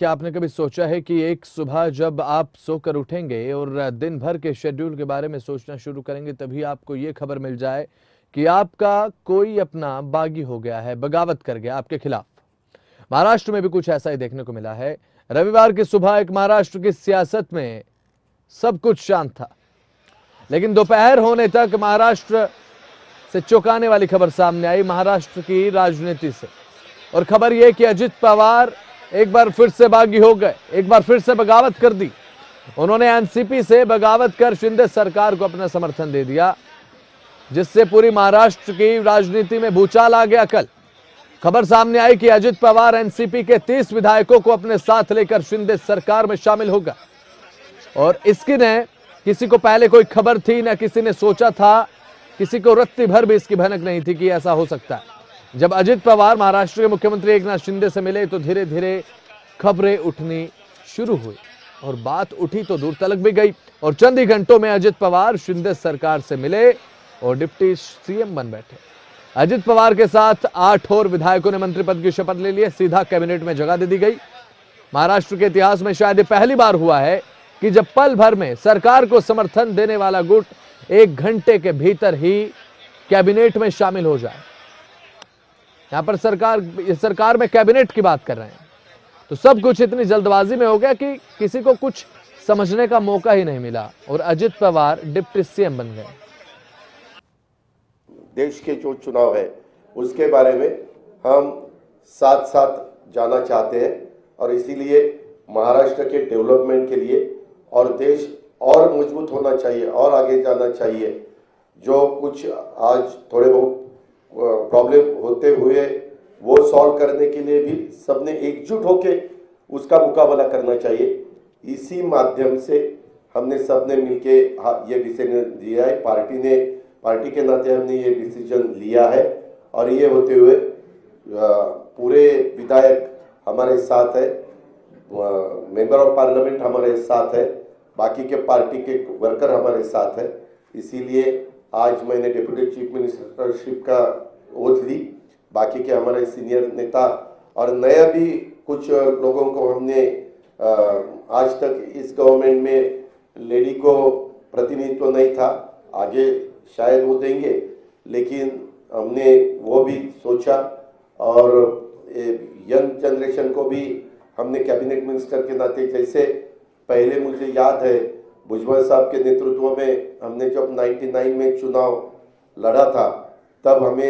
क्या आपने कभी सोचा है कि एक सुबह जब आप सोकर उठेंगे और दिन भर के शेड्यूल के बारे में सोचना शुरू करेंगे, तभी आपको ये खबर मिल जाए कि आपका कोई अपना बागी हो गया है, बगावत कर गया आपके खिलाफ। महाराष्ट्र में भी कुछ ऐसा ही देखने को मिला है। रविवार की सुबह एक महाराष्ट्र की सियासत में सब कुछ शांत था, लेकिन दोपहर होने तक महाराष्ट्र से चौंकाने वाली खबर सामने आई महाराष्ट्र की राजनीति से। और खबर यह कि अजित पवार एक बार फिर से बागी हो गए, एक बार फिर से बगावत कर दी। उन्होंने एनसीपी से बगावत कर शिंदे सरकार को अपना समर्थन दे दिया, जिससे पूरी महाराष्ट्र की राजनीति में भूचाल आ गया। कल खबर सामने आई कि अजित पवार एनसीपी के 30 विधायकों को अपने साथ लेकर शिंदे सरकार में शामिल होगा। और इसकी न किसी को पहले कोई खबर थी, न किसी ने सोचा था, किसी को रत्ती भर भी इसकी भनक नहीं थी कि ऐसा हो सकता है। जब अजित पवार महाराष्ट्र के मुख्यमंत्री एकनाथ शिंदे से मिले तो धीरे धीरे खबरें उठनी शुरू हुई, और बात उठी तो दूर तलक भी गई। और चंद ही घंटों में अजित पवार शिंदे सरकार से मिले और डिप्टी सीएम बन बैठे। अजित पवार के साथ 8 और विधायकों ने मंत्री पद की शपथ ले ली, सीधा कैबिनेट में जगह दे दी गई। महाराष्ट्र के इतिहास में शायद पहली बार हुआ है कि जब पल भर में सरकार को समर्थन देने वाला गुट 1 घंटे के भीतर ही कैबिनेट में शामिल हो जाए। यहां पर सरकार में कैबिनेट की बात कर रहे हैं, तो सब कुछ इतनी जल्दबाजी में हो गया कि किसी को कुछ समझने का मौका ही नहीं मिला और अजित पवार डिप्टी सीएम बन गए। देश के जो चुनाव है उसके बारे में हम साथ साथ जाना चाहते हैं, और इसीलिए महाराष्ट्र के डेवलपमेंट के लिए और देश और मजबूत होना चाहिए और आगे जाना चाहिए। जो कुछ आज थोड़े बहुत प्रॉब्लम होते हुए वो सॉल्व करने के लिए भी सबने एकजुट होके उसका मुकाबला करना चाहिए। इसी माध्यम से हमने सबने मिलके ये डिसीजन लिया है। पार्टी के नाते हमने ये डिसीजन लिया है, और ये होते हुए पूरे विधायक हमारे साथ है, मेंबर ऑफ पार्लियामेंट हमारे साथ है, बाकी के पार्टी के वर्कर हमारे साथ है। इसीलिए आज मैंने डिप्टी चीफ मिनिस्टरशिप का ओथ ली। बाकी के हमारे सीनियर नेता और नया भी कुछ लोगों को हमने आज तक इस गवर्नमेंट में लेडी को प्रतिनिधित्व नहीं था, आगे शायद वो देंगे, लेकिन हमने वो भी सोचा। और यंग जनरेशन को भी हमने कैबिनेट मिनिस्टर के नाते, जैसे पहले मुझे याद है भुजबल साहब के नेतृत्व में हमने जब 99 में चुनाव लड़ा था, तब हम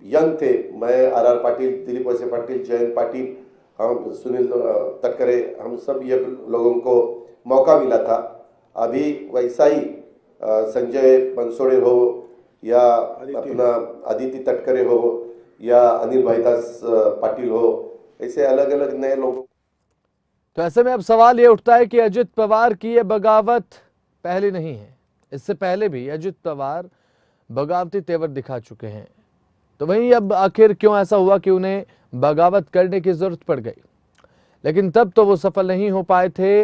यंग थे, मैं आर पाटिल, दिलीप वळसे पाटिल, जयंत पाटिल, हम सुनील तटकरे, हम सब ये लोगों को मौका मिला था। अभी वैसा ही संजय बनसोड़े हो या अपना आदित्य तटकरे हो या अनिल भाईदास पाटिल हो, ऐसे अलग अलग नए लोग। तो ऐसे में अब सवाल ये उठता है कि अजित पवार की ये बगावत पहली नहीं है, इससे पहले भी अजित पवार बगावती तेवर दिखा चुके हैं। तो वहीं अब आखिर क्यों ऐसा हुआ कि उन्हें बगावत करने की जरूरत पड़ गई, लेकिन तब तो वो सफल नहीं हो पाए थे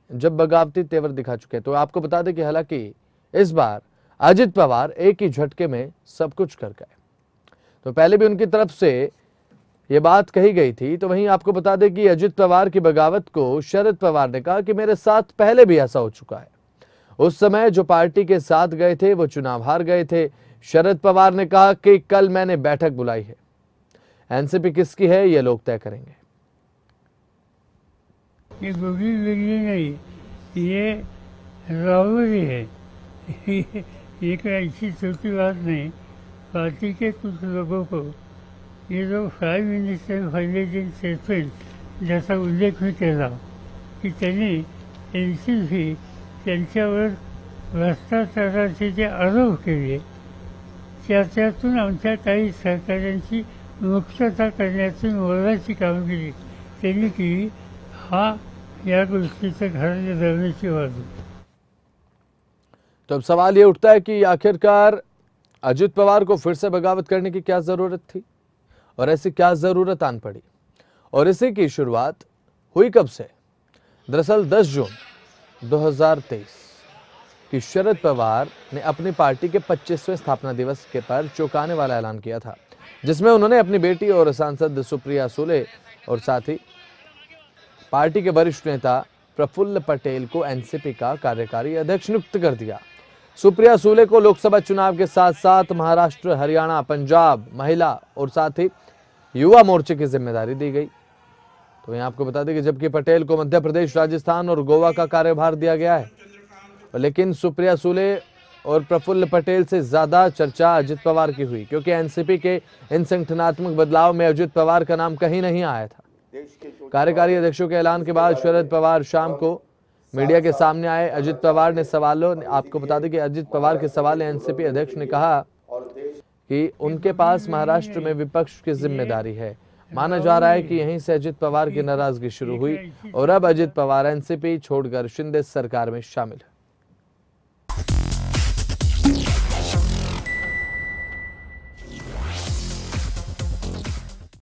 जब बगावती तेवर दिखा चुके। तो आपको बता दें कि हालांकि इस बार अजित पवार एक ही झटके में सब कुछ कर गए। तो पहले भी उनकी तरफ से ये बात कही गई थी। तो वहीं आपको बता दें कि अजित पवार की बगावत को शरद पवार ने कहा कि मेरे साथ पहले भी ऐसा हो चुका है। उस समय जो पार्टी के साथ गए थे वो चुनाव हार गए थे। शरद पवार ने कहा कि कल मैंने बैठक बुलाई है, एनसीपी किसकी है ये लोग तय करेंगे। ये गोगी वेगली नहीं, ये रावरी है। ये कोई ऐसी छोटी बात नहीं। पार्टी के कुछ लोगों को ये लोग प्राईम मिनिस्टर फाइनेंशियल स्टेटमेंट जैसा उल्लेख भी केला की त्यांनी एनसीपी त्यांच्यावर भ्रष्टाचाराचे जे आरोप केले त्यातून आमच्या काही सहकाऱ्यांची मुक्तता करण्याची मोलाची कामगिरी त्यांनी केली। हा या गोष्टीचं घराने धरण्याची बाजू। तो अब सवाल ये उठता है कि आखिरकार अजित पवार को फिर से बगावत करने की क्या जरूरत थी और ऐसी क्या जरूरत आन पड़ी, और इसी की शुरुआत हुई कब से। दरअसल 10 जून 2023 कि शरद पवार ने अपनी पार्टी के 25वें स्थापना दिवस के पर चौंकाने वाला ऐलान किया था, जिसमें उन्होंने अपनी बेटी और सांसद सुप्रिया सुले और साथ ही पार्टी के वरिष्ठ नेता प्रफुल्ल पटेल को एनसीपी का कार्यकारी अध्यक्ष नियुक्त कर दिया। सुप्रिया सुले को लोकसभा चुनाव के साथ साथ महाराष्ट्र, हरियाणा, पंजाब, महिला और साथ ही युवा मोर्चे की जिम्मेदारी दी गई। तो यहाँ आपको बता दें कि जबकि पटेल को मध्य प्रदेश, राजस्थान और गोवा का कार्यभार दिया गया है, लेकिन सुप्रिया सुले और प्रफुल्ल पटेल से ज्यादा चर्चा अजित पवार की हुई, क्योंकि एनसीपी के इन संगठनात्मक बदलाव में अजित पवार का नाम कहीं नहीं आया था। कार्यकारी अध्यक्षों के ऐलान के बाद शरद पवार शाम को मीडिया के सामने आए। अजित पवार ने आपको बता दें कि अजित पवार के सवाल एनसीपी अध्यक्ष ने कहा कि उनके पास महाराष्ट्र में विपक्ष की जिम्मेदारी है। माना जा रहा है कि यहीं से अजित पवार की नाराजगी शुरू हुई और अब अजित पवार एनसीपी छोड़कर शिंदे सरकार में शामिल है।